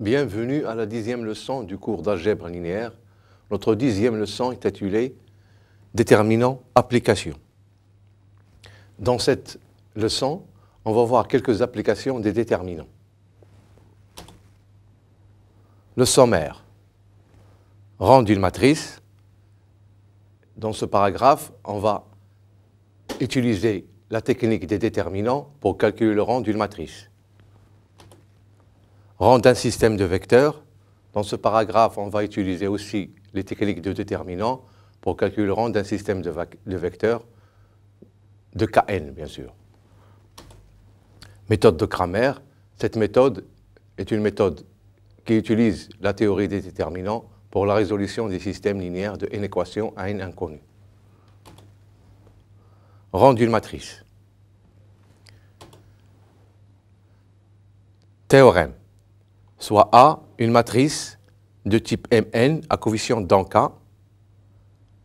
Bienvenue à la 10e leçon du cours d'algèbre linéaire. Notre 10e leçon est intitulée Déterminant application. Dans cette leçon, on va voir quelques applications des déterminants. Le sommaire. Rang d'une matrice. Dans ce paragraphe, on va utiliser la technique des déterminants pour calculer le rang d'une matrice. Rang d'un système de vecteurs. Dans ce paragraphe, on va utiliser aussi les techniques de déterminants pour calculer le rang d'un système de vecteurs de Kn, bien sûr. Méthode de Cramer. Cette méthode est une méthode qui utilise la théorie des déterminants pour la résolution des systèmes linéaires de n équations à n inconnues. Rang d'une matrice. Théorème. Soit A, une matrice de type Mn à coefficient dans K,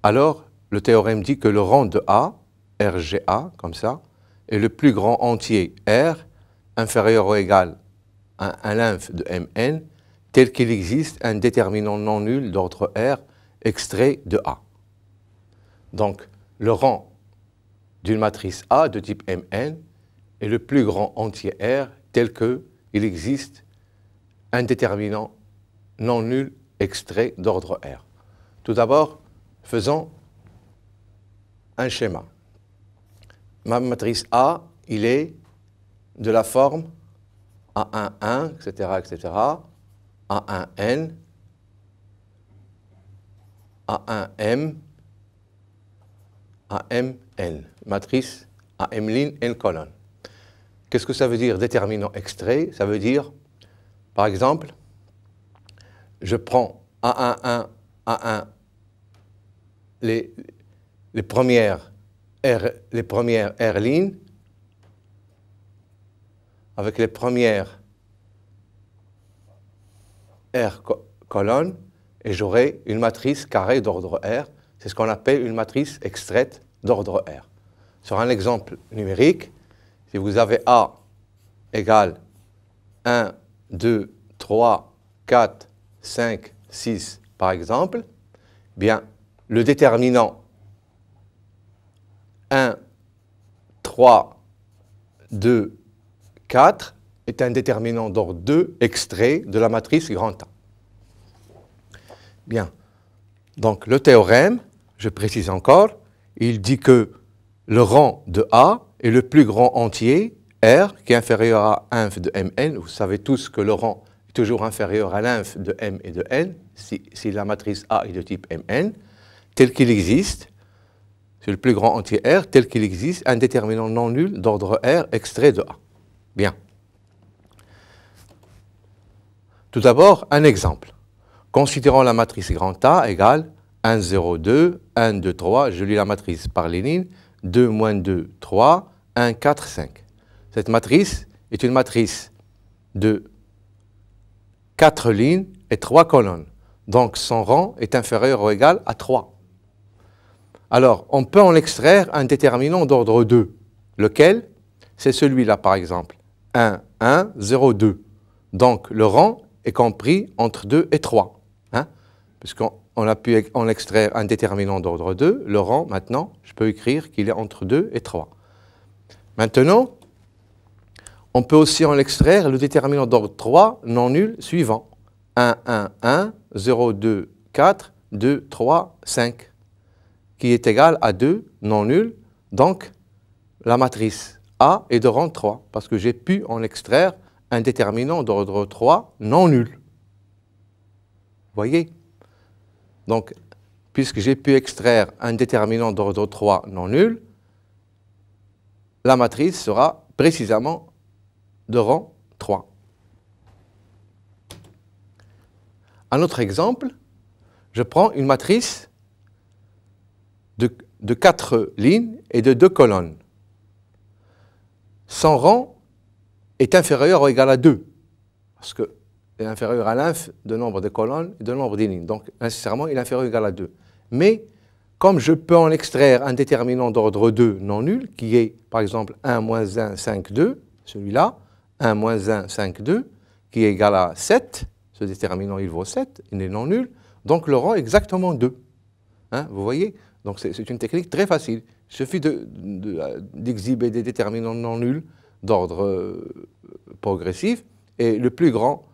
alors le théorème dit que le rang de A, RGA, comme ça, est le plus grand entier R inférieur ou égal à un lymphe de Mn, tel qu'il existe un déterminant non nul d'ordre R extrait de A. Donc, le rang d'une matrice A de type Mn est le plus grand entier R tel qu'il existe un déterminant non nul extrait d'ordre R. Tout d'abord, faisons un schéma. Ma matrice A, il est de la forme A11, etc., etc., A1n, A1m, AMN, matrice AM' n colonne. Qu'est-ce que ça veut dire déterminant extrait? Ça veut dire, par exemple, je prends A11, A1, les premières R' avec les premières R colonnes, et j'aurai une matrice carrée d'ordre R. C'est ce qu'on appelle une matrice extraite d'ordre R. Sur un exemple numérique, si vous avez A égale 1, 2, 3, 4, 5, 6, par exemple, bien, le déterminant 1, 3, 2, 4 est un déterminant d'ordre 2 extrait de la matrice grand A. Bien, donc le théorème, je précise encore, il dit que le rang de A est le plus grand entier, R, qui est inférieur à inf de Mn. Vous savez tous que le rang est toujours inférieur à l'inf de M et de N, si la matrice A est de type Mn, tel qu'il existe, c'est le plus grand entier R, tel qu'il existe un déterminant non nul d'ordre R extrait de A. Bien. Tout d'abord, un exemple. Considérons la matrice grand A égale 1, 0, 2, 1, 2, 3, je lis la matrice par les lignes, 2, moins 2, 3, 1, 4, 5. Cette matrice est une matrice de 4 lignes et 3 colonnes. Donc son rang est inférieur ou égal à 3. Alors, on peut en extraire un déterminant d'ordre 2. Lequel? C'est celui-là, par exemple. 1, 1, 0, 2. Donc le rang est compris entre 2 et 3. Hein? Puisqu'on a pu en extraire un déterminant d'ordre 2, le rang, maintenant, je peux écrire qu'il est entre 2 et 3. Maintenant, on peut aussi en extraire le déterminant d'ordre 3 non nul suivant. 1, 1, 1, 0, 2, 4, 2, 3, 5, qui est égal à 2 non nul. Donc, la matrice A est de rang 3, parce que j'ai pu en extraire un déterminant d'ordre 3 non nul. Vous voyez? Donc, puisque j'ai pu extraire un déterminant d'ordre 3 non nul, la matrice sera précisément de rang 3. Un autre exemple, je prends une matrice de 4 lignes et de 2 colonnes. Son rang est inférieur ou égal à 2, parce qu'il est inférieur à l'inf de nombre de colonnes et de nombre de lignes. Donc, nécessairement, il est inférieur ou égal à 2. Mais, comme je peux en extraire un déterminant d'ordre 2 non nul, qui est, par exemple, 1 moins 1, 5, 2, celui-là, 1 moins 1, 5, 2, qui est égal à 7, Ce déterminant, il vaut 7, il est non nul, donc le rang est exactement 2. Hein, vous voyez? Donc c'est une technique très facile. Il suffit d'exhiber des déterminants non nuls d'ordre progressif, et le plus grand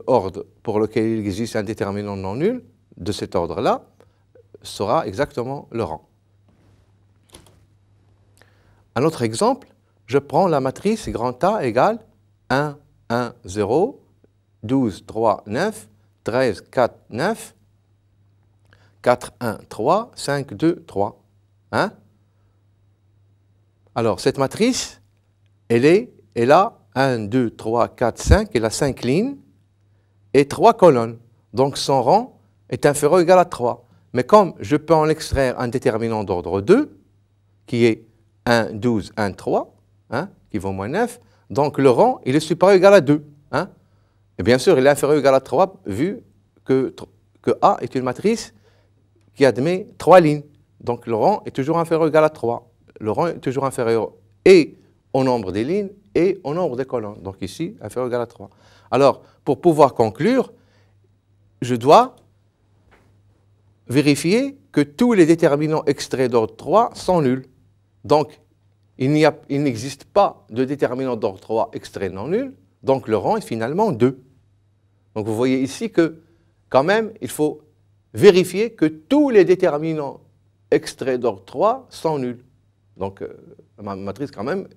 ordre pour lequel il existe un déterminant non nul de cet ordre-là sera exactement le rang. Un autre exemple, je prends la matrice grand A égale 1, 1, 0, 12, 3, 9, 13, 4, 9, 4, 1, 3, 5, 2, 3. Hein? Alors, cette matrice, elle a 1, 2, 3, 4, 5, elle a 5 lignes et 3 colonnes. Donc, son rang est inférieur ou égal à 3. Mais comme je peux en extraire un déterminant d'ordre 2, qui est 1, 12, 1, 3, hein, qui vaut moins 9, donc le rang, il est supérieur ou égal à 2. Hein? Et bien sûr, il est inférieur ou égal à 3, vu que A est une matrice qui admet 3 lignes. Donc le rang est toujours inférieur ou égal à 3. Le rang est toujours inférieur et au nombre des lignes et au nombre des colonnes. Donc ici, inférieur ou égal à 3. Alors, pour pouvoir conclure, je dois vérifier que tous les déterminants extraits d'ordre 3 sont nuls. Donc, il n'existe pas de déterminant d'ordre 3 extrait non nul, donc le rang est finalement 2. Donc vous voyez ici que, quand même, il faut vérifier que tous les déterminants extraits d'ordre 3 sont nuls. Donc, ma matrice, quand même,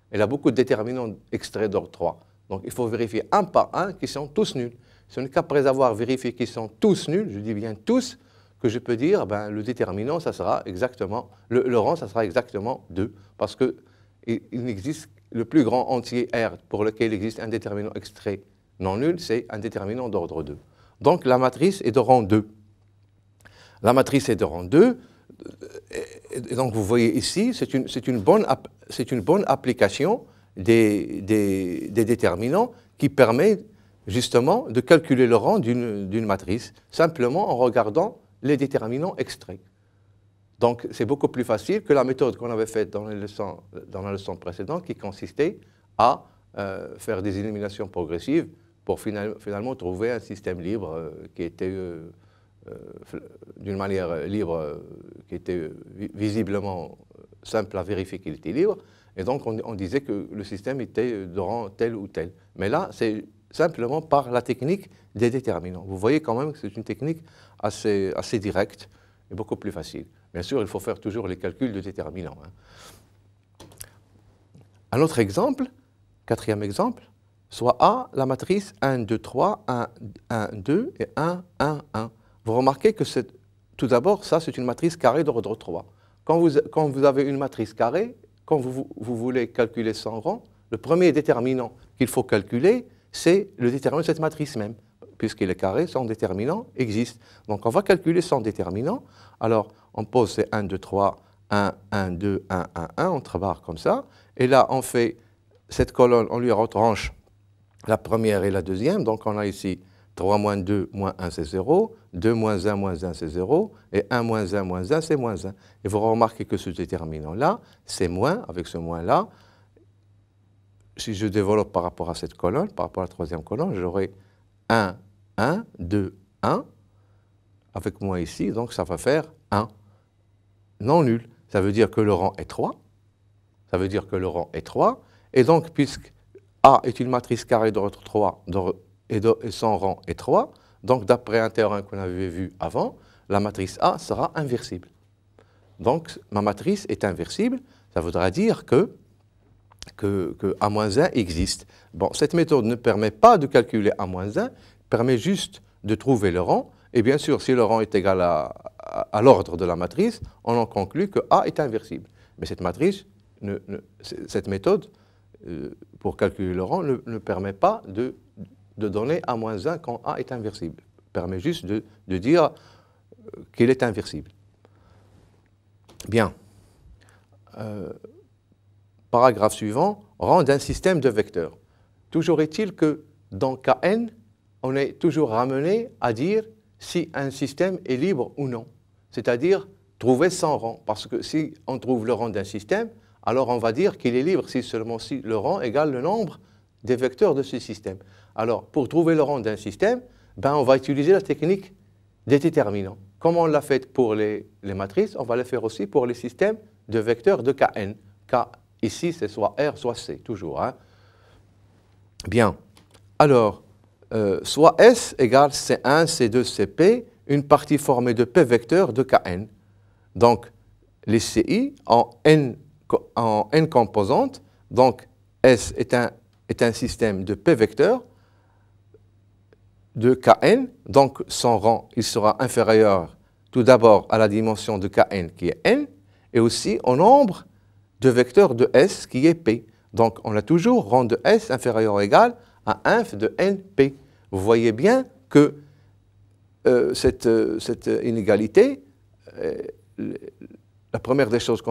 elle a beaucoup de déterminants extraits d'ordre 3. Donc, il faut vérifier un par un qu'ils sont tous nuls. Ce n'est qu'après avoir vérifié qu'ils sont tous nuls, je dis bien tous, que je peux dire, ben, le déterminant, ça sera exactement, le rang, ça sera exactement 2. Parce qu'il n'existe, le plus grand entier R pour lequel il existe un déterminant extrait non nul, c'est un déterminant d'ordre 2. Donc, la matrice est de rang 2. La matrice est de rang 2, et donc vous voyez ici, c'est une bonne application des déterminants qui permet justement de calculer le rang d'une matrice, simplement en regardant les déterminants extraits. Donc c'est beaucoup plus facile que la méthode qu'on avait faite dans la leçon précédente, qui consistait à faire des éliminations progressives pour finalement trouver un système libre qui était d'une manière libre, qui était visiblement simple à vérifier qu'il était libre, et donc on disait que le système était de rang tel ou tel. Mais là, c'est simplement par la technique des déterminants. Vous voyez quand même que c'est une technique assez directe et beaucoup plus facile. Bien sûr, il faut faire toujours les calculs de déterminants. Hein. Un autre exemple, quatrième exemple, soit A, la matrice 1, 2, 3, 1, 1, 2 et 1, 1, 1. Vous remarquez que tout d'abord, ça c'est une matrice carrée d'ordre 3. Quand vous avez une matrice carrée, quand vous voulez calculer son rang, le premier déterminant qu'il faut calculer, c'est le déterminant de cette matrice même. Puisqu'il est carré, son déterminant existe. Donc on va calculer son déterminant. Alors on pose ces 1, 2, 3, 1, 1, 2, 1, 1, 1, on travaille comme ça. Et là on fait cette colonne, on lui retranche la première et la deuxième. Donc on a ici 3 moins 2 moins 1 c'est 0, 2 moins 1 c'est 0, et 1 moins 1 c'est moins 1. Et vous remarquez que ce déterminant-là, c'est moins, avec ce moins-là. Si je développe par rapport à cette colonne, par rapport à la troisième colonne, j'aurai 1, 1, 2, 1, avec moins ici, donc ça va faire 1. Non nul, ça veut dire que le rang est 3, ça veut dire que le rang est 3, et donc puisque A est une matrice carrée d'ordre 3, et son rang est 3, donc d'après un théorème qu'on avait vu avant, la matrice A sera inversible. Donc ma matrice est inversible, ça voudra dire que A-1 existe. Bon, cette méthode ne permet pas de calculer A-1, permet juste de trouver le rang, et bien sûr, si le rang est égal à l'ordre de la matrice, on en conclut que A est inversible. Mais cette matrice, cette méthode, pour calculer le rang, ne permet pas de donner A-1 quand A est inversible. Permet juste de dire qu'il est inversible. Bien. Paragraphe suivant, rang d'un système de vecteurs. Toujours est-il que dans Kn, on est toujours ramené à dire si un système est libre ou non. C'est-à-dire trouver son rang. Parce que si on trouve le rang d'un système, alors on va dire qu'il est libre si seulement si le rang égale le nombre des vecteurs de ce système. Alors, pour trouver le rang d'un système, ben, on va utiliser la technique des déterminants. Comme on l'a fait pour les matrices, on va le faire aussi pour les systèmes de vecteurs de Kn. K, ici, c'est soit R, soit C, toujours. Hein. Bien. Alors, soit S égale C1, C2, Cp, une partie formée de P vecteurs de Kn. Donc, les CI en n composantes. Donc, S est un système de P vecteurs de Kn. Donc, son rang, il sera inférieur tout d'abord à la dimension de Kn qui est n, et aussi au nombre de vecteurs de S qui est P. Donc, on a toujours rang de S inférieur ou égal à inf de np. Vous voyez bien que cette inégalité, la première des choses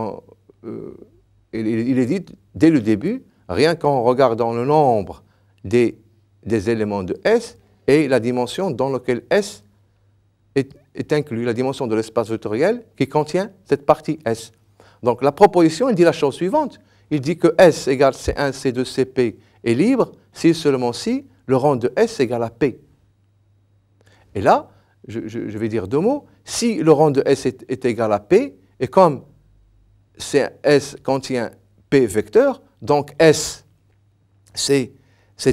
il est dit dès le début, rien qu'en regardant le nombre des éléments de S et la dimension dans laquelle S est inclus, la dimension de l'espace vectoriel qui contient cette partie S. Donc la proposition, il dit la chose suivante. Il dit que S égale C1, C2, Cp est libre si seulement si le rang de S égale à P. Et là, je vais dire deux mots. Si le rang de S est égal à P, et comme S contient P vecteur, donc S, c'est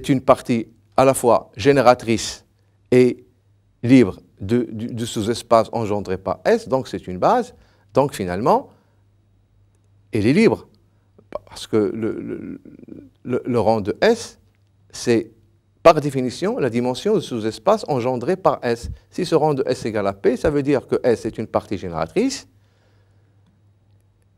une partie à la fois génératrice et libre du sous-espace engendré par S, donc c'est une base, donc finalement, elle est libre. Parce que le rang de S, c'est par définition la dimension du sous-espace engendré par S. Si ce rang de S égale à P, ça veut dire que S est une partie génératrice,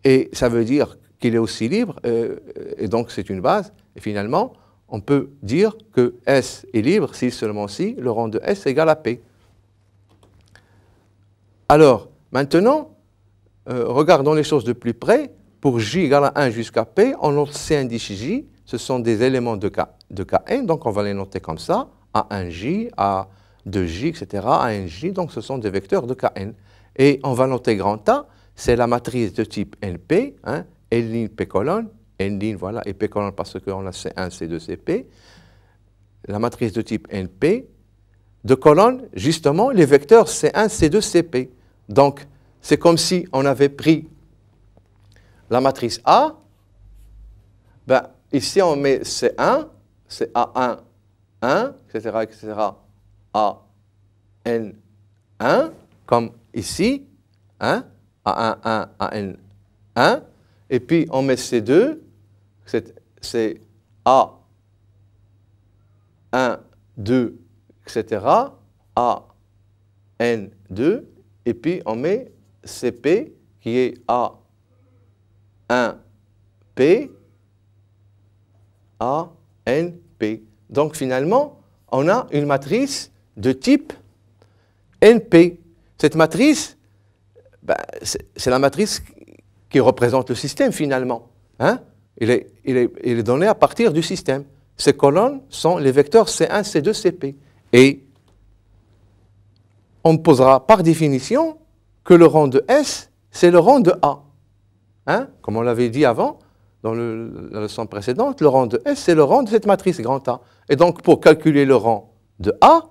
et ça veut dire qu'il est aussi libre, et donc c'est une base, et finalement, on peut dire que S est libre si seulement si le rang de S égale à P. Alors, maintenant, regardons les choses de plus près. Pour J égale à 1 jusqu'à P, on note C indice J, ce sont des éléments de Kn, donc on va les noter comme ça, A1J, A2J, etc., A1J, donc ce sont des vecteurs de Kn. Et on va noter grand A, c'est la matrice de type NP, hein, N' P colonne, N', voilà, et P colonne parce qu'on a C1, C2, Cp. La matrice de type NP, de colonne, justement, les vecteurs C1, C2, Cp. Donc, c'est comme si on avait pris la matrice A, ben, ici on met C1, c'est A1, 1, etc., etc., A, N, 1, comme ici, hein, A1, 1, A, N, 1, et puis on met C2, c'est A, 1, 2, etc., A, N, 2, et puis on met Cp qui est A, 1, P, A, N, P. Donc finalement, on a une matrice de type NP. Cette matrice, ben, c'est la matrice qui représente le système finalement. Hein? Il est donné à partir du système. Ces colonnes sont les vecteurs C1, C2, Cp. Et on posera par définition que le rang de S, c'est le rang de A. Hein? Comme on l'avait dit avant, dans la leçon précédente, le rang de S, c'est le rang de cette matrice grand A. Et donc, pour calculer le rang de A,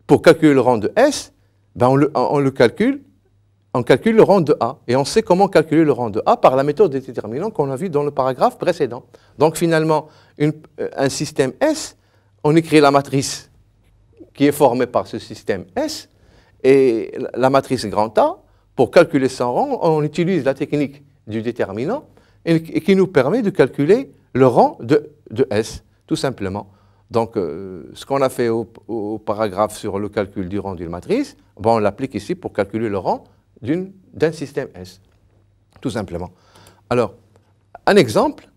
pour calculer le rang de S, ben on calcule le rang de A. Et on sait comment calculer le rang de A par la méthode des déterminants qu'on a vue dans le paragraphe précédent. Donc, finalement, un système S, on écrit la matrice qui est formée par ce système S, et la matrice grand A, pour calculer son rang, on utilise la technique du déterminant et qui nous permet de calculer le rang de S, tout simplement. Donc, ce qu'on a fait au paragraphe sur le calcul du rang d'une matrice, ben, on l'applique ici pour calculer le rang d'un système S, tout simplement. Alors, un exemple,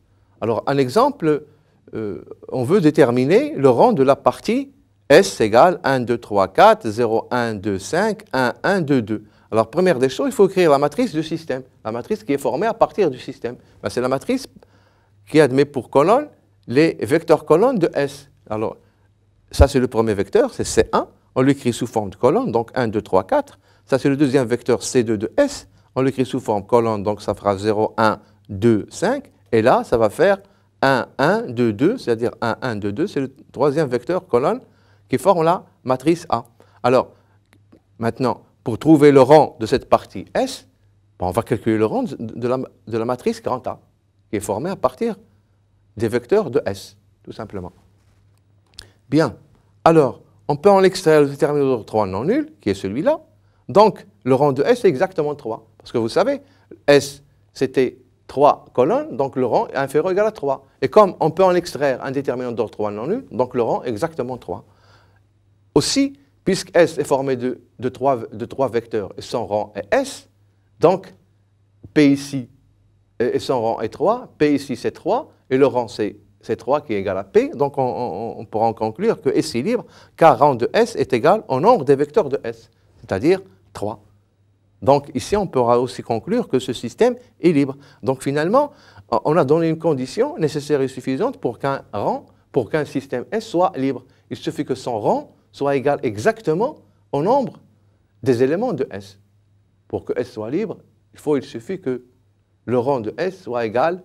on veut déterminer le rang de la partie S égale 1, 2, 3, 4, 0, 1, 2, 5, 1, 1, 2, 2. Alors, première des choses, il faut écrire la matrice du système, la matrice qui est formée à partir du système. Ben, c'est la matrice qui admet pour colonne les vecteurs colonnes de S. Alors, ça c'est le premier vecteur, c'est C1, on l'écrit sous forme de colonne, donc 1, 2, 3, 4. Ça c'est le deuxième vecteur C2 de S, on l'écrit sous forme colonne, donc ça fera 0, 1, 2, 5. Et là, ça va faire 1, 1, 2, 2, c'est-à-dire 1, 1, 2, 2, c'est le troisième vecteur colonne qui forment la matrice A. Alors, maintenant, pour trouver le rang de cette partie S, on va calculer le rang de la matrice grand A, qui est formée à partir des vecteurs de S, tout simplement. Bien, alors, on peut en extraire le déterminant d'ordre 3 non nul, qui est celui-là. Donc, le rang de S est exactement 3. Parce que vous savez, S, c'était 3 colonnes, donc le rang est inférieur ou égal à 3. Et comme on peut en extraire un déterminant d'ordre 3 non nul, donc le rang est exactement 3. Aussi, puisque S est formé de 3 vecteurs et son rang est S, donc P ici et son rang est 3, P ici c'est 3, et le rang c'est 3 qui est égal à P, donc on pourra en conclure que S est libre, car rang de S est égal au nombre des vecteurs de S, c'est-à-dire 3. Donc ici, on pourra aussi conclure que ce système est libre. Donc finalement, on a donné une condition nécessaire et suffisante pour qu'un système S soit libre. Il suffit que son rang soit égal exactement au nombre des éléments de S. Pour que S soit libre, il suffit que le rang de S soit égal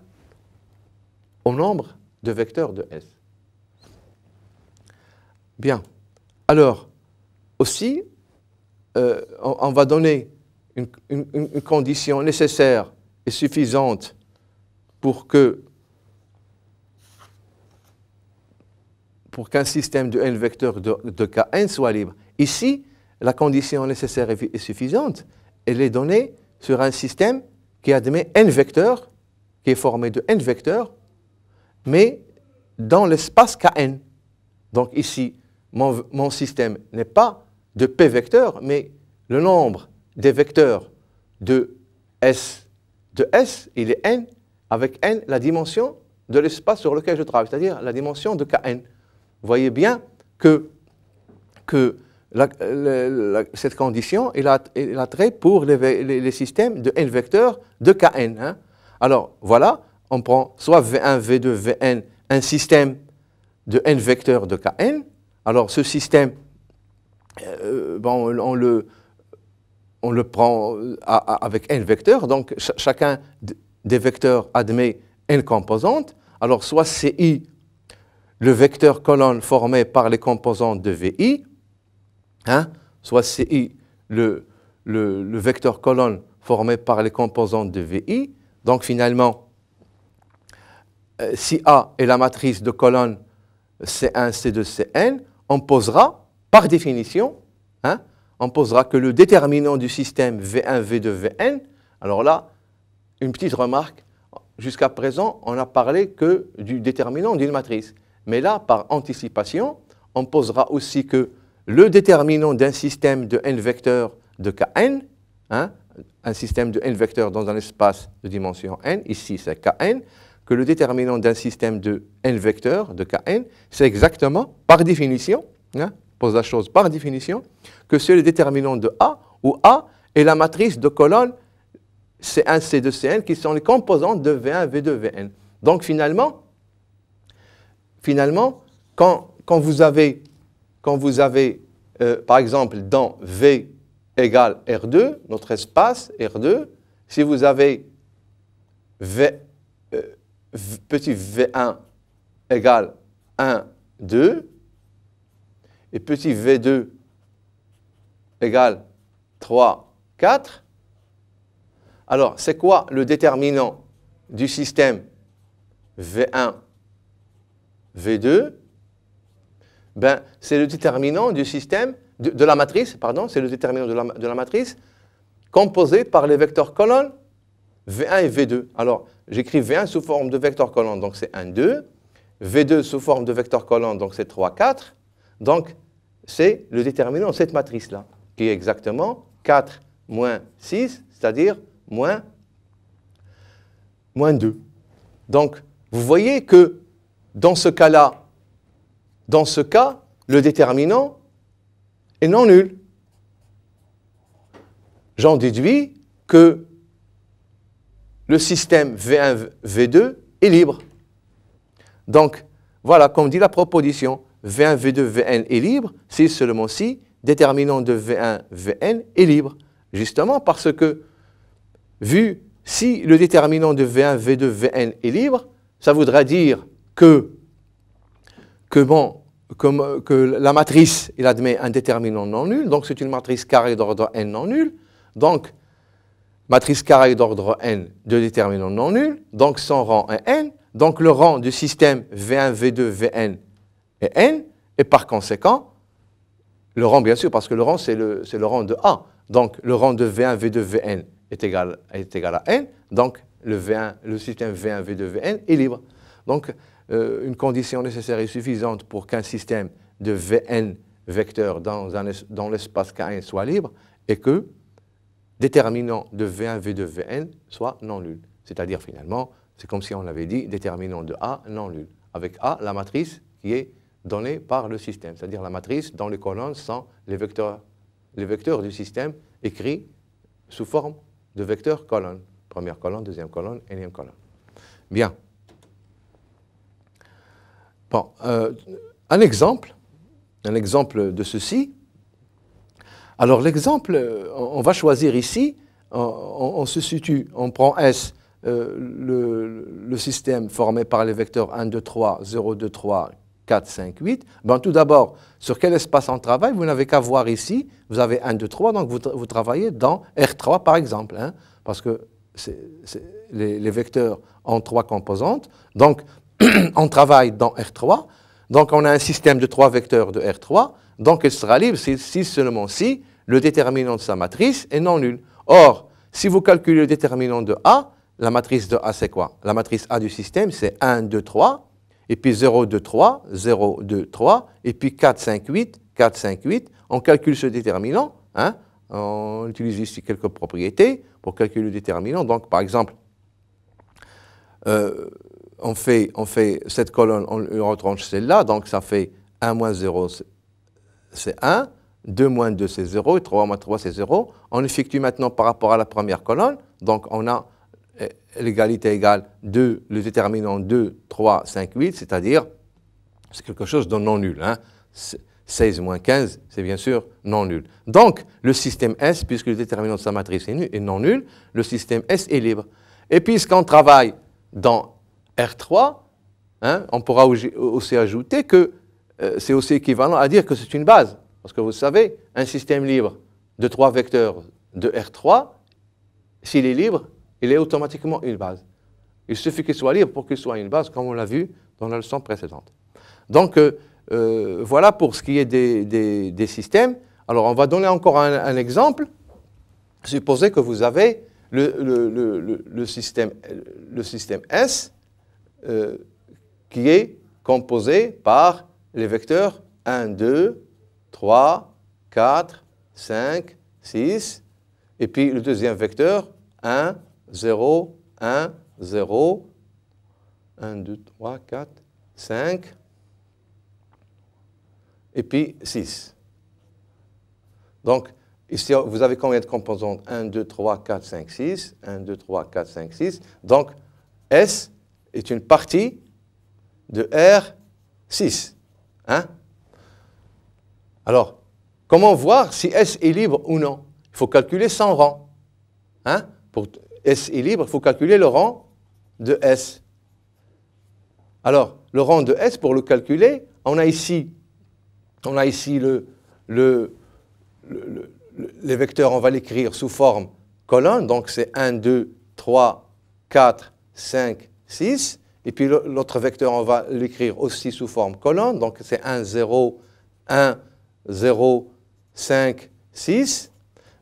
au nombre de vecteurs de S. Bien. Aussi, on va donner une condition nécessaire et suffisante pour qu'un système de n vecteurs de Kn soit libre. Ici, la condition nécessaire et suffisante, elle est donnée sur un système qui admet n vecteurs, qui est formé de n vecteurs, mais dans l'espace Kn. Donc ici, mon système n'est pas de p vecteurs, mais le nombre des vecteurs de S, il est n, avec n la dimension de l'espace sur lequel je travaille, c'est-à-dire la dimension de Kn. Vous voyez bien que cette condition est la trait pour les systèmes de n vecteurs de Kn. Hein. Alors voilà, on prend soit V1, V2, Vn, un système de n vecteurs de Kn. Alors ce système, on le prend avec n vecteurs, donc chacun des vecteurs admet n composantes. Alors soit Ci, le vecteur colonne formé par les composantes de Vi, hein, soit Ci, le vecteur colonne formé par les composantes de Vi. Donc finalement, si A est la matrice de colonne C1, C2, Cn, on posera par définition, hein, on posera que le déterminant du système V1, V2, Vn, alors là, une petite remarque, jusqu'à présent, on n'a parlé que du déterminant d'une matrice. Mais là, par anticipation, on posera aussi que le déterminant d'un système de n vecteurs de Kn, hein, un système de n vecteurs dans un espace de dimension n, ici c'est Kn, que le déterminant d'un système de n vecteurs de Kn, c'est exactement, par définition, hein, pose la chose par définition, que c'est le déterminant de A, où A est la matrice de colonne C1, C2, Cn, qui sont les composantes de V1, V2, Vn. Donc finalement, quand vous avez par exemple, dans V égale R2, notre espace R2, si vous avez petit V1 égale 1, 2, et petit V2 égale 3, 4, alors c'est quoi le déterminant du système V1, V2? Ben, c'est le déterminant du système, de la matrice, pardon, c'est le déterminant de la matrice composé par les vecteurs colonnes V1 et V2. Alors, j'écris V1 sous forme de vecteur colonne, donc c'est 1, 2. V2 sous forme de vecteur colonne, donc c'est 3, 4. Donc, c'est le déterminant de cette matrice-là, qui est exactement 4 moins 6, c'est-à-dire moins 2. Donc, vous voyez que dans ce cas-là, le déterminant est non nul. J'en déduis que le système V1, V2 est libre. Donc, voilà, comme dit la proposition, V1, V2, Vn est libre, si seulement si, déterminant de V1, Vn est libre. Justement parce que, si le déterminant de V1, V2, Vn est libre, ça voudra dire que que la matrice, il admet un déterminant non nul, donc c'est une matrice carrée d'ordre n non nul. Donc, matrice carrée d'ordre n de déterminants non nuls, donc son rang est n, donc le rang du système V1, V2, Vn est n, et par conséquent, le rang bien sûr, parce que le rang c'est le rang de A, donc le rang de V1, V2, Vn est égal à n, donc le système V1, V2, Vn est libre. Donc, une condition nécessaire et suffisante pour qu'un système de Vn vecteurs dans l'espace Kn soit libre est que déterminant de V1, V2, Vn soit non nul. C'est-à-dire finalement, c'est comme si on avait dit déterminant de A non nul. Avec A, la matrice qui est donnée par le système, c'est-à-dire la matrice dont les colonnes sont les vecteurs du système écrits sous forme de vecteurs colonnes. Première colonne, deuxième colonne, énième colonne. Bien. Bon, un exemple de ceci. Alors l'exemple, on va choisir ici, on se situe, on prend S, le système formé par les vecteurs 1, 2, 3, 0, 2, 3, 4, 5, 8. Bon, tout d'abord, sur quel espace on travaille? Vous n'avez qu'à voir ici, vous avez 1, 2, 3, donc vous travaillez dans R3 par exemple, hein, parce que les vecteurs ont 3 composantes, donc on travaille dans R3, donc on a un système de 3 vecteurs de R3, donc il sera libre si seulement si le déterminant de sa matrice est non nul. Or, si vous calculez le déterminant de A, la matrice de A c'est quoi? La matrice A du système c'est 1, 2, 3, et puis 0, 2, 3, 0, 2, 3, et puis 4, 5, 8, 4, 5, 8. On calcule ce déterminant, hein, on utilise ici quelques propriétés pour calculer le déterminant. Donc par exemple, on fait cette colonne, on retranche celle-là, donc ça fait 1 moins 0, c'est 1, 2 moins 2, c'est 0, et 3 moins 3, c'est 0. On effectue maintenant par rapport à la première colonne, donc on a l'égalité égale 2, le déterminant 2, 3, 5, 8, c'est-à-dire, c'est quelque chose de non nul. Hein. 16 moins 15, c'est bien sûr non nul. Donc, le système S, puisque le déterminant de sa matrice est non nul, le système S est libre. Et puisqu'on travaille dans R3, hein, on pourra aussi ajouter que c'est aussi équivalent à dire que c'est une base. Parce que vous savez, un système libre de 3 vecteurs de R3, s'il est libre, il est automatiquement une base. Il suffit qu'il soit libre pour qu'il soit une base, comme on l'a vu dans la leçon précédente. Donc, voilà pour ce qui est des systèmes. Alors, on va donner encore un exemple. Supposez que vous avez le système S qui est composé par les vecteurs 1, 2, 3, 4, 5, 6, et puis le deuxième vecteur 1, 0, 1, 0, 1, 2, 3, 4, 5, et puis 6. Donc, ici, vous avez combien de composantes? 1, 2, 3, 4, 5, 6. 1, 2, 3, 4, 5, 6. Donc, S est une partie de R6. Hein? Alors, comment voir si S est libre ou non? Il faut calculer son rang. Hein? Pour S est libre, il faut calculer le rang de S. Alors, le rang de S, pour le calculer, on a ici les vecteurs, on va l'écrire sous forme colonne, donc c'est 1, 2, 3, 4, 5, 6. Et puis l'autre vecteur, on va l'écrire aussi sous forme colonne, donc c'est 1, 0, 1, 0, 5, 6.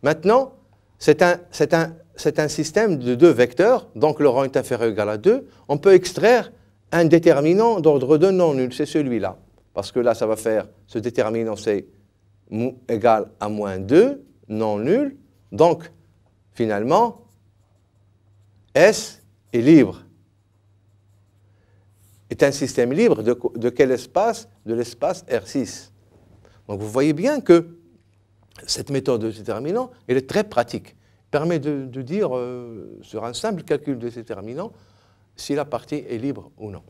Maintenant, c'est un système de 2 vecteurs, donc le rang est inférieur ou égal à 2. On peut extraire un déterminant d'ordre 2 non nul, c'est celui-là. Parce que là, ça va faire, ce déterminant, c'est égal à moins 2, non nul. Donc, finalement, S est libre. Est un système libre de quel espace? De l'espace R6. Donc, vous voyez bien que cette méthode de déterminant, elle est très pratique. Elle permet de dire, sur un simple calcul de déterminant, si la partie est libre ou non.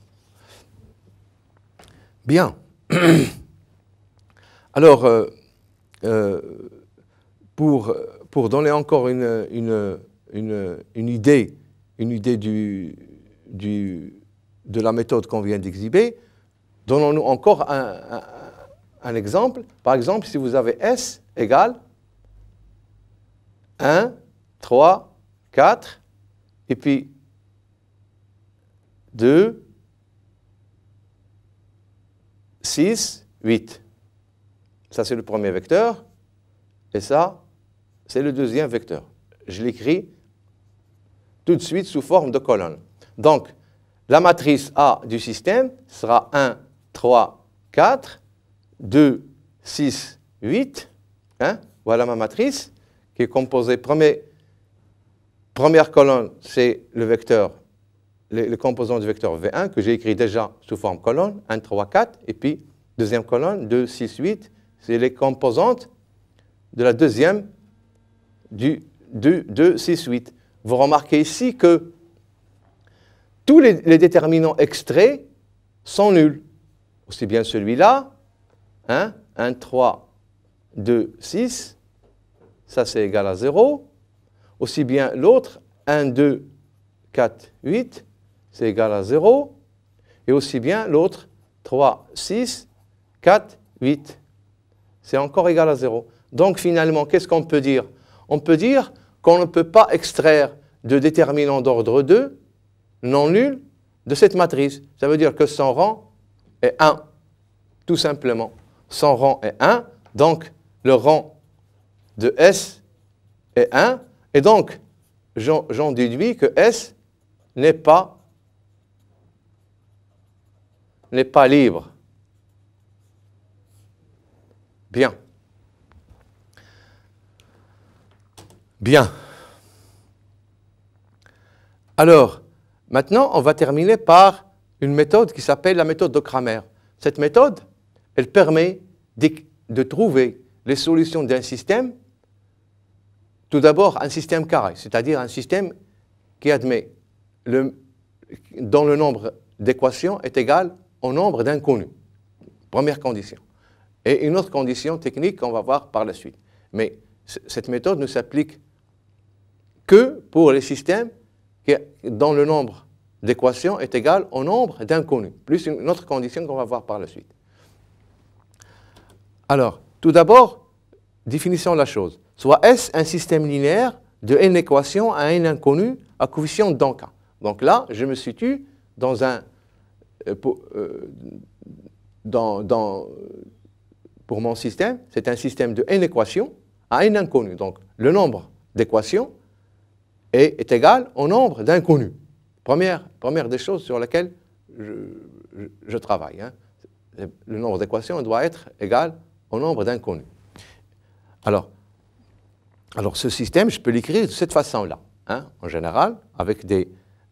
Bien. Alors, pour donner encore une idée de la méthode qu'on vient d'exhiber, donnons-nous encore un exemple. Par exemple, si vous avez S égale 1, 3, 4, et puis 2, 6, 8. Ça, c'est le premier vecteur. Et ça, c'est le deuxième vecteur. Je l'écris tout de suite sous forme de colonne. Donc, la matrice A du système sera 1, 3, 4, 2, 6, 8. Hein? Voilà ma matrice qui est composée. Première colonne, c'est le vecteur, le composant du vecteur V1 que j'ai écrit déjà sous forme colonne, 1, 3, 4. Et puis, deuxième colonne, 2, 6, 8. C'est les composantes de la deuxième du 2, 6, 8. Vous remarquez ici que tous les déterminants extraits sont nuls. Aussi bien celui-là, hein, 1, 3, 2, 6, ça c'est égal à 0. Aussi bien l'autre, 1, 2, 4, 8, c'est égal à 0. Et aussi bien l'autre, 3, 6, 4, 8, c'est encore égal à 0. Donc finalement, qu'est-ce qu'on peut dire? On peut dire qu'on ne peut pas extraire de déterminant d'ordre 2 non nul de cette matrice. Ça veut dire que son rang est 1, tout simplement. Son rang est 1, donc le rang de S est 1, et donc j'en déduis que S n'est pas libre. Bien. Bien. Alors, maintenant, on va terminer par une méthode qui s'appelle la méthode de Cramer. Cette méthode, elle permet de trouver les solutions d'un système, tout d'abord un système carré, c'est-à-dire un système qui admet dont le nombre d'équations est égal au nombre d'inconnus. Première condition. Et une autre condition technique qu'on va voir par la suite. Mais cette méthode ne s'applique que pour les systèmes dont le nombre d'équations est égal au nombre d'inconnus, plus une autre condition qu'on va voir par la suite. Alors, tout d'abord, définissons la chose. Soit S un système linéaire de n équations à n inconnu à coefficient donc k. Donc là, je me situe dans un... pour mon système, c'est un système de n équations à n inconnu. Donc, le nombre d'équations est égal au nombre d'inconnus. Première des choses sur lesquelles je travaille. Hein. Le nombre d'équations doit être égal au nombre d'inconnus. Alors, ce système, je peux l'écrire de cette façon-là. Hein, en général, avec les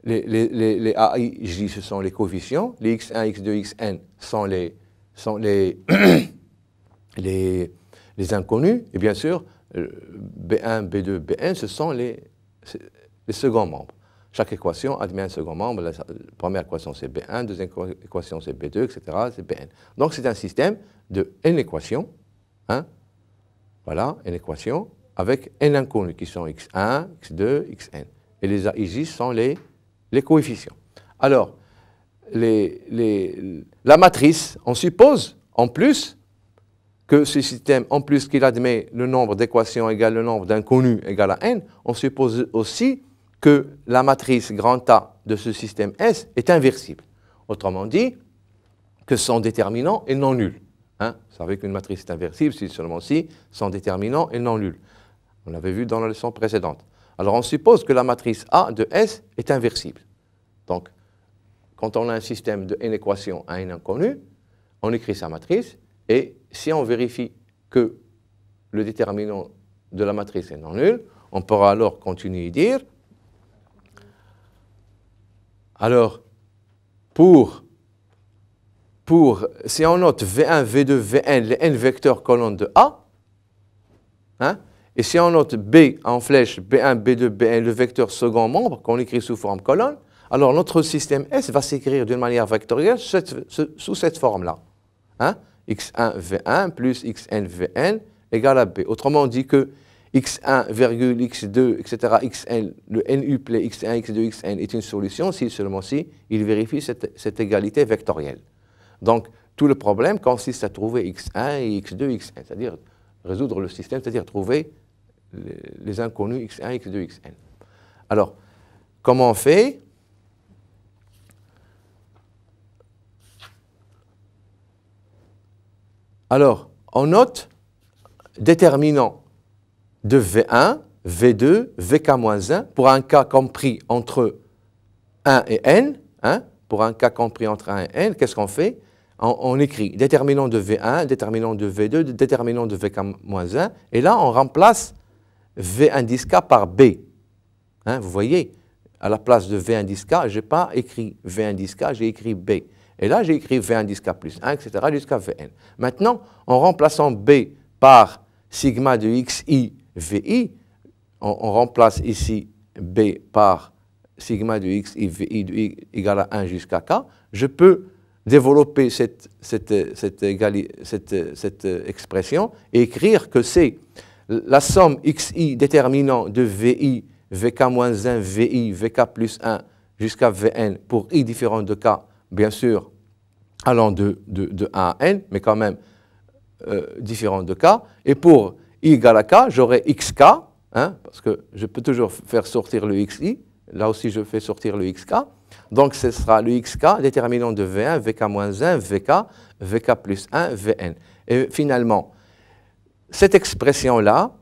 AIJ, ce sont les coefficients, les x1, x2, xn sont les inconnus, et bien sûr, B1, B2, Bn, ce sont les seconds membres. Chaque équation admet un second membre. La première équation, c'est B1, deuxième équation, c'est B2, etc., c'est Bn. Donc, c'est un système de n équations. Hein, voilà, n équations, avec n inconnus, qui sont x1, x2, xn. Et les AIJ sont les coefficients. Alors, la matrice, on suppose, en plus, que ce système, en plus qu'il admet le nombre d'équations égale le nombre d'inconnus égal à n, on suppose aussi que la matrice grand A de ce système S est inversible. Autrement dit, que son déterminant est non nul. Hein? Vous savez qu'une matrice est inversible si seulement si son déterminant est non nul. On l'avait vu dans la leçon précédente. Alors on suppose que la matrice A de S est inversible. Donc, quand on a un système de n équations à n inconnu, on écrit sa matrice, et si on vérifie que le déterminant de la matrice est non nul, on pourra alors continuer et dire, alors, si on note V1, V2, Vn, les n vecteurs colonnes de A, hein, et si on note B en flèche, B1, B2, Bn, le vecteur second membre, qu'on écrit sous forme colonne, alors notre système S va s'écrire d'une manière vectorielle sous cette forme-là. Hein, x1, V1 plus xn, Vn égale à B. Autrement dit que x1, x2, etc., xn, le nuplet x1, x2, xn est une solution si seulement si il vérifie cette égalité vectorielle. Donc, tout le problème consiste à trouver x1 et x2, xn, c'est-à-dire résoudre le système, c'est-à-dire trouver les inconnus x1, x2, xn. Alors, comment on fait? Alors, on note déterminant de V1, V2, Vk-1 pour un cas compris entre 1 et n. Hein, pour un cas compris entre 1 et n, qu'est-ce qu'on fait? On écrit déterminant de V1, déterminant de V2, déterminant de Vk-1, et là, on remplace V indice K par B. Hein, vous voyez, à la place de V indice K, je n'ai pas écrit V indice K, j'ai écrit B. Et là, j'ai écrit V indice K plus 1, etc., jusqu'à Vn. Maintenant, en remplaçant B par sigma de xi vi, on remplace ici B par sigma de xi vi de i égale à 1 jusqu'à K, je peux développer cette expression et écrire que c'est la somme xi déterminant de vi, vk-1, vi, vk plus 1 jusqu'à vn pour i différent de k, bien sûr, allant de 1 à n, mais quand même différent de k. Et pour i égale à k, j'aurai xk, hein, parce que je peux toujours faire sortir le xi, là aussi je fais sortir le xk. Donc ce sera le xk déterminant de v1, vk-1, vk, vk plus 1, vn. Et finalement, cette expression-là,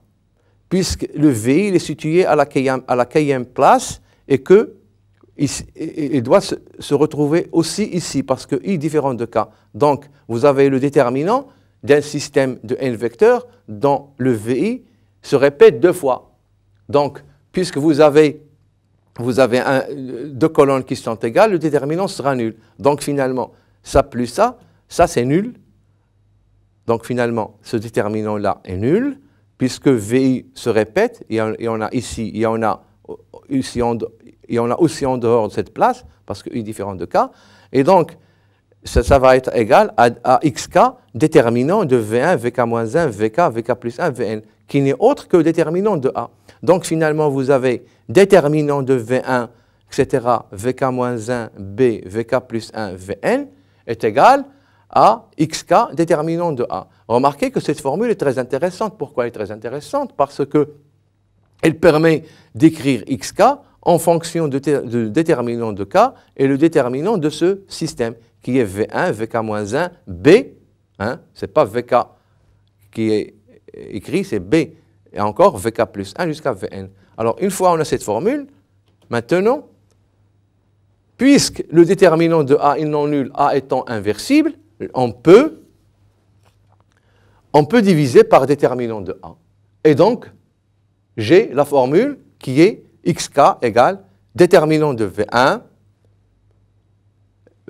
puisque le v il est situé à la kème place et qu'il doit se retrouver aussi ici, parce que i différent de k. Donc vous avez le déterminant d'un système de n vecteurs dont le vi se répète deux fois. Donc, puisque vous avez deux colonnes qui sont égales, le déterminant sera nul. Donc finalement, ça plus ça c'est nul. Donc finalement, ce déterminant-là est nul, puisque VI se répète, il y en a ici, il y en a aussi en dehors de cette place, parce que I est différent de K. Et donc, ça va être égal à xk déterminant de V1, Vk-1, Vk, Vk plus 1, Vn, qui n'est autre que le déterminant de A. Donc finalement, vous avez déterminant de V1, etc., Vk-1, B, Vk plus 1, Vn, est égal à xk déterminant de A. Remarquez que cette formule est très intéressante. Pourquoi elle est très intéressante? Parce qu'elle permet d'écrire xk en fonction de déterminant de k et le déterminant de ce système, qui est V1, Vk-1, B. Hein, ce n'est pas Vk qui est écrit, c'est B. Et encore Vk plus 1 jusqu'à Vn. Alors, une fois on a cette formule, maintenant, puisque le déterminant de A est non nul, A étant inversible, on peut diviser par déterminant de A. Et donc, j'ai la formule qui est xk égale déterminant de V1,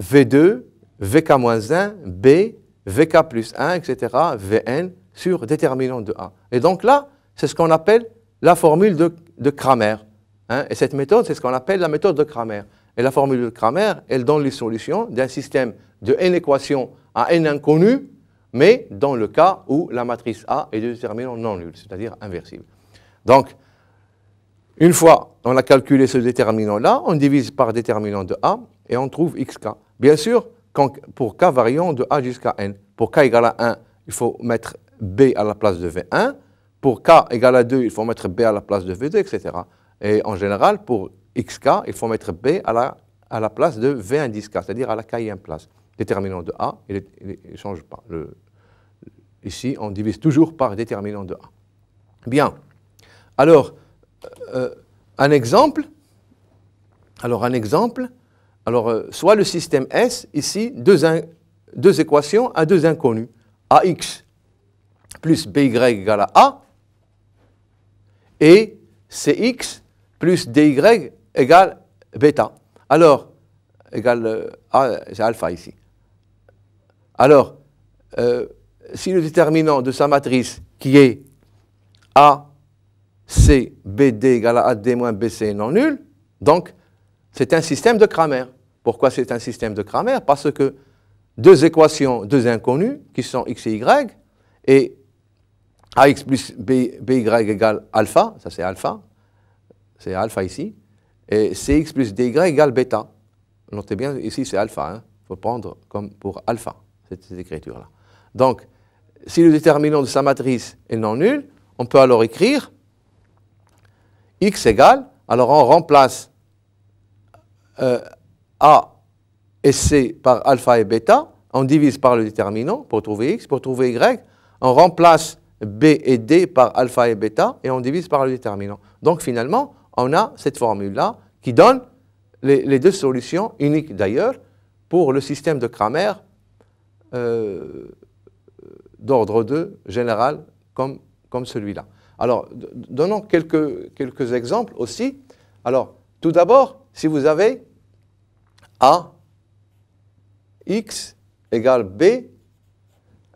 V2, Vk-1, B, Vk plus 1, etc., Vn sur déterminant de A. Et donc là, c'est ce qu'on appelle la formule de Cramer. Hein, et cette méthode, c'est ce qu'on appelle la méthode de Cramer. Et la formule de Cramer, elle donne les solutions d'un système de n équations à n inconnus, mais dans le cas où la matrice A est de déterminant non nul, c'est-à-dire inversible. Donc, une fois on a calculé ce déterminant-là, on divise par déterminant de A et on trouve xk. Bien sûr, pour k variant de A jusqu'à n, pour k égale à 1, il faut mettre B à la place de V1. Pour k égale à 2, il faut mettre B à la place de V2, etc. Et en général, pour xk, il faut mettre B à la place de V indice k, c'est-à-dire à la kème place. Déterminant de A, il ne change pas. Ici, on divise toujours par déterminant de A. Bien. Alors, un exemple. Soit le système S, ici, deux équations à deux inconnus. AX plus BY égale à A, et CX plus DY égale bêta. Alors, égale A, c'est alpha ici. Alors, si le déterminant de sa matrice, qui est A, C, BD égale à AD moins BC est non nul, donc c'est un système de Cramer. Pourquoi c'est un système de Cramer? Parce que deux équations, deux inconnus, qui sont x et y, et AX plus BY égale alpha, ça c'est alpha ici, et CX plus DY égale bêta. Notez bien, ici c'est alpha, il faut prendre comme pour alpha, cette écriture-là. Donc, si le déterminant de sa matrice est non nul, on peut alors écrire x égale, alors on remplace A et C par alpha et bêta, on divise par le déterminant pour trouver x, pour trouver y, on remplace B et D par alpha et bêta et on divise par le déterminant. Donc finalement, on a cette formule-là qui donne les deux solutions, uniques d'ailleurs, pour le système de Cramer d'ordre 2 général comme celui-là. Alors, donnons quelques exemples aussi. Alors, tout d'abord, si vous avez A, X égale B,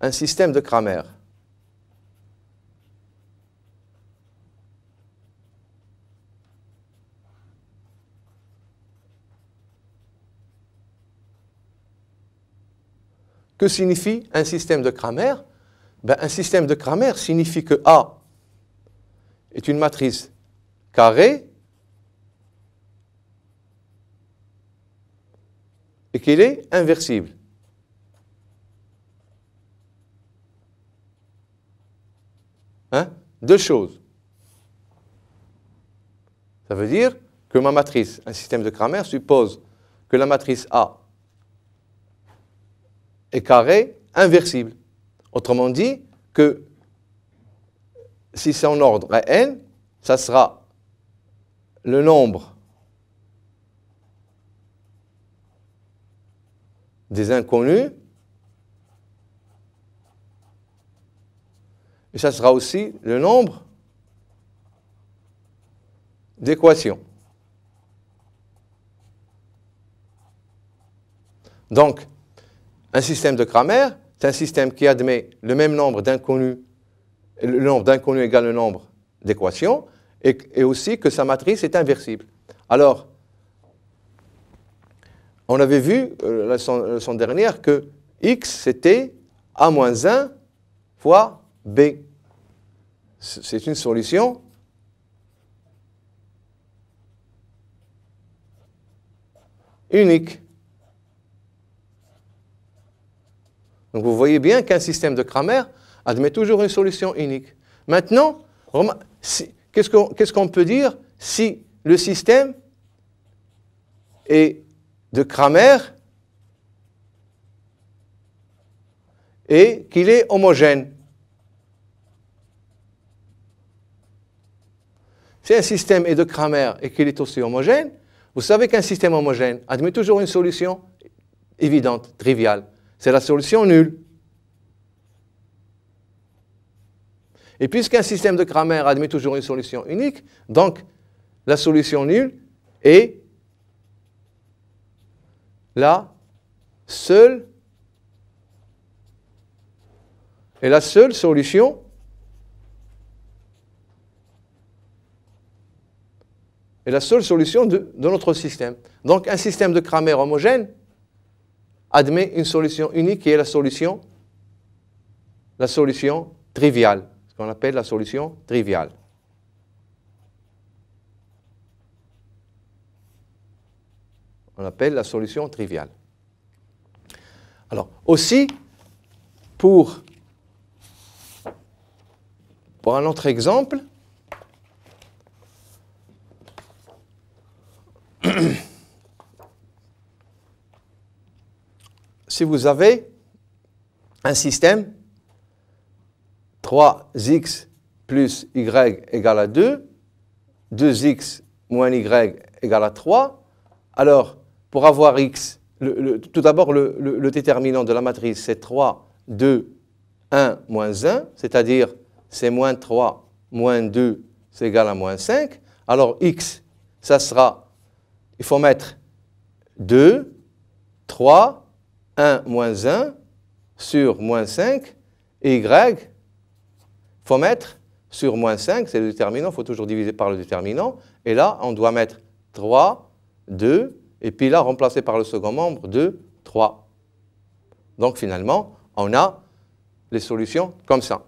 un système de Cramer. Que signifie un système de Cramer? Ben, un système de Cramer signifie que A est une matrice carrée et qu'elle est inversible. Hein? Deux choses. Ça veut dire que ma matrice, un système de Cramer, suppose que la matrice A est carré inversible. Autrement dit, que si son ordre est n, ça sera le nombre des inconnus et ça sera aussi le nombre d'équations. Donc, un système de Cramer, c'est un système qui admet le même nombre d'inconnus, le nombre d'inconnus égale le nombre d'équations, et aussi que sa matrice est inversible. Alors, on avait vu la leçon dernière que x, c'était a-1 fois b. C'est une solution unique. Donc vous voyez bien qu'un système de Cramer admet toujours une solution unique. Maintenant, qu'est-ce qu'on peut dire si le système est de Cramer et qu'il est homogène? Si un système est de Cramer et qu'il est aussi homogène, vous savez qu'un système homogène admet toujours une solution évidente, triviale. C'est la solution nulle. Et puisqu'un système de Cramer admet toujours une solution unique, donc la solution nulle est la seule solution de notre système. Donc un système de Cramer homogène admet une solution unique qui est la solution triviale, ce qu'on appelle la solution triviale. On appelle la solution triviale. Alors, aussi, pour un autre exemple, si vous avez un système 3x plus y égale à 2, 2x moins y égale à 3, alors pour avoir x, tout d'abord le déterminant de la matrice c'est 3, 2, 1, moins 1, c'est-à-dire c'est moins 3, moins 2, c'est égal à moins 5. Alors x, ça sera, il faut mettre 2, 3, 1 moins 1 sur moins 5, et y, il faut mettre sur moins 5, c'est le déterminant, il faut toujours diviser par le déterminant, et là, on doit mettre 3, 2, et puis là, remplacé par le second membre, 2, 3. Donc finalement, on a les solutions comme ça.